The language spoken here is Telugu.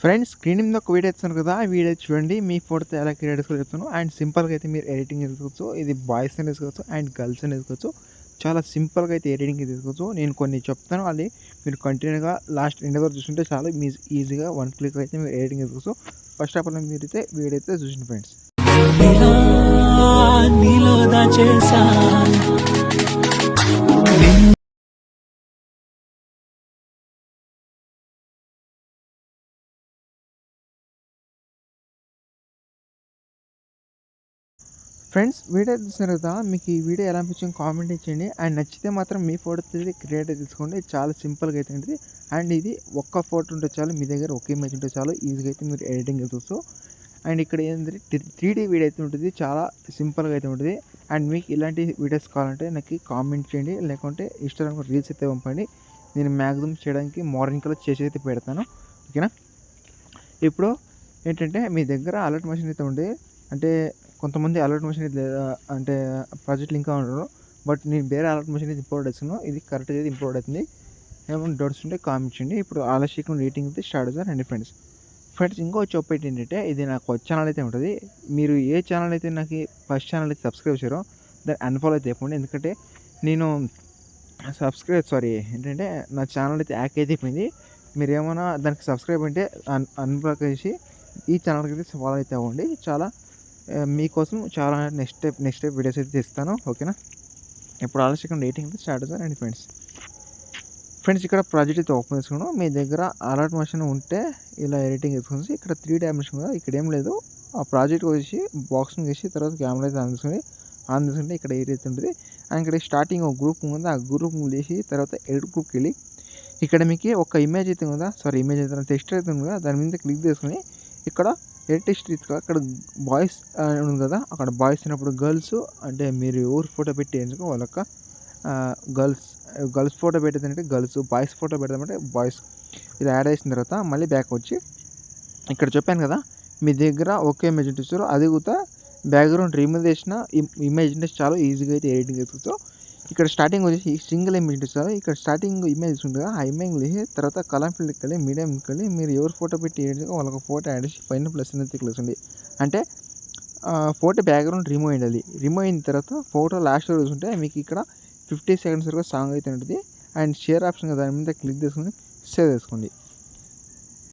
ఫ్రెండ్స్ స్క్రీన్ మీద ఒక వీడియో ఇస్తాను కదా! ఆ వీడియో చూడండి. మీ ఫోటోతో ఎలా క్రియేట్ చేసుకోవాలో చెప్తాను. అండ్ సింపుల్‌గా అయితే మీరు ఎడిటింగ్ చేసుకోవచ్చు. ఇది బాయ్స్ అయినా చేసుకోవచ్చు అండ్ గర్ల్స్ అయినా చేసుకోవచ్చు. చాలా సింపుల్‌గా అయితే ఎడిటింగ్ చేసుకోవచ్చు. నేను కొన్ని చెప్తాను. అది మీరు కంటిన్యూగా లాస్ట్ ఎండ్ వరకు చూసుకుంటే చాలు ఈజీగా వన్ క్లిక్‌లో అయితే మీరు ఎడిటింగ్ చేసుకోవచ్చు. ఫస్ట్ ఆఫ్ ఆల్ మీరైతే వీడియో అయితే చూసిండి ఫ్రెండ్స్. నీలో దాచేసా ఫ్రెండ్స్ వీడియో చూసారు కదా! మీకు ఈ వీడియో ఎలా అనిపించిందో కామెంట్ చేయండి. అండ్ నచ్చితే మాత్రం మీ ఫోటోతో క్రియేట్ తీసుకోండి. చాలా సింపుల్‌గా అయితే ఉంటుంది. అండ్ ఇది ఒక్క ఫోటో ఉంటే చాలు, మీ దగ్గర ఒక ఇమేజ్ ఉంటే చాలు, ఈజీగా అయితే మీరు ఎడిటింగ్ చేసుకోవచ్చు. అండ్ ఇక్కడ ఏంటంటే 3D వీడియో అయితే ఉంటుంది. చాలా సింపుల్‌గా అయితే ఉంటుంది. అండ్ మీకు ఇలాంటి వీడియోస్ కావాలంటే నాకు కామెంట్ చేయండి. లేకుంటే ఇన్‌స్టాగ్రామ్‌లో రీల్స్ అయితే పంపండి. నేను మ్యాక్సిమం చేయడానికి మార్నింగ్ కల్లా చేసి అయితే పెడతాను. ఓకేనా? ఇప్పుడు ఏంటంటే మీ దగ్గర అలర్ట్ మెషిన్ అయితే ఉంది. అంటే కొంతమంది అలర్ట్ మెషిన్ అయితే అంటే ప్రాజెక్ట్‌లు ఇంకా ఉండరు. బట్ నేను వేరే అలర్ట్ మెషిన్ అయితే ఇంపోర్ట్ చేస్తున్నాను. ఇది కరెక్ట్‌గా అయితే ఇంపోర్ట్ అవుతుంది. ఏమైనా డౌట్స్ ఉంటే కామెంట్ చేయండి. ఇప్పుడు ఆలస్యంగా రేటింగ్ అయితే స్టార్ట్ చేద్దాం రండి ఫ్రెండ్స్. ఫ్రెండ్స్ ఇంకో చెప్పేటి ఏంటంటే ఇది నాకు కొత్త ఛానల్ అయితే ఉంటుంది. మీరు ఏ ఛానల్ అయితే నాకు ఫస్ట్ ఛానల్ అయితే సబ్స్క్రైబ్ చేశారో దాన్ని అన్‌ఫాలో అయితే చెప్పండి. ఎందుకంటే నేను ఏంటంటే నా ఛానల్ అయితే హ్యాక్ అయితే అయిపోయింది. మీరేమన్నా దానికి సబ్స్క్రైబ్ అంటే అన్‌బ్లాక్ చేసి ఈ ఛానల్‌కి అయితే ఫాలో అయితే అవ్వండి. చాలా మీకోసం చాలా నెక్స్ట్ స్టెప్ వీడియోస్ అయితే తీస్తాను. ఓకేనా? ఇప్పుడు ఆలస్యంగా రేటింగ్ అయితే స్టార్ట్ అవుతారండి ఫ్రెండ్స్. ఫ్రెండ్స్ ఇక్కడ ప్రాజెక్ట్ అయితే ఓపెన్ చేసుకున్నాం. మీ దగ్గర అలర్ట్ మెషిన్ ఉంటే ఇలా ఎడిటింగ్ చేసుకొని ఇక్కడ 3 డైమెన్షన్ కదా! ఇక్కడ ఏం లేదు. ఆ ప్రాజెక్ట్ వచ్చి బాక్సింగ్ చేసి తర్వాత కెమెరా అయితే ఆన్ చేసుకుంటే ఇక్కడ ఏదైతే ఉంటుంది. అండ్ ఇక్కడ స్టార్టింగ్ ఒక గ్రూప్ ఉంది. ఆ గ్రూప్ చేసి తర్వాత ఎడిట్ గ్రూప్కి వెళ్ళి ఇక్కడ మీకు ఒక ఇమేజ్ అయితే ఉందా, ఇమేజ్ అయితే టెక్స్ట్ అయితే ఉంది కదా, దాని మీద క్లిక్ చేసుకొని ఇక్కడ ఎడిట్ టెక్స్ట్ ఇక్కడ బాయ్స్ ఉంది కదా, అక్కడ బాయ్స్ అయినప్పుడు గర్ల్స్ అంటే మీరు ఎవరు ఫోటో పెట్టి ఎందుకో వాళ్ళక గర్ల్స్ ఫోటో పెట్టేదంటే గర్ల్స్, బాయ్స్ ఫోటో పెడదామంటే బాయ్స్. ఇది యాడ్ చేసిన తర్వాత మళ్ళీ బ్యాక్ వచ్చి ఇక్కడ చెప్పాను కదా, మీ దగ్గర ఒకే ఇమేజ్ ఉంటే చూసారు, అది కూడా బ్యాక్గ్రౌండ్ రిమూవ్ చేసిన ఇమేజ్ ఉంటే చాలా ఈజీగా అయితే ఎడిటింగ్ చేసుకోవచ్చు. ఇక్కడ స్టార్టింగ్ వచ్చేసి సింగిల్ ఇమేజ్ ఉంటుంది సార్. ఇక్కడ స్టార్టింగ్ ఇమేజ్ ఉంటుంది కదా, ఆ ఇమేజ్ తర్వాత కలర్ ఫీల్డ్కి వెళ్ళి మీడియంకి వెళ్ళి మీరు ఎవరు ఫోటో పెట్టి వాళ్ళకి ఫోటో యాడ్ చేసి పైన ప్లస్ అనేది క్లిక్ చేయండి. అంటే ఫోటో బ్యాక్గ్రౌండ్ రిమూవ్ అయ్యింది. రిమూవ్ అయిన తర్వాత ఫోటో లాస్ట్లో చూసుకుంటే మీకు ఇక్కడ 50 సెకండ్స్ వరకు సాంగ్ అయితే ఉంటుంది. అండ్ షేర్ ఆప్షన్ దాని మీద క్లిక్ చేసుకొని సేవ్ చేసుకోండి.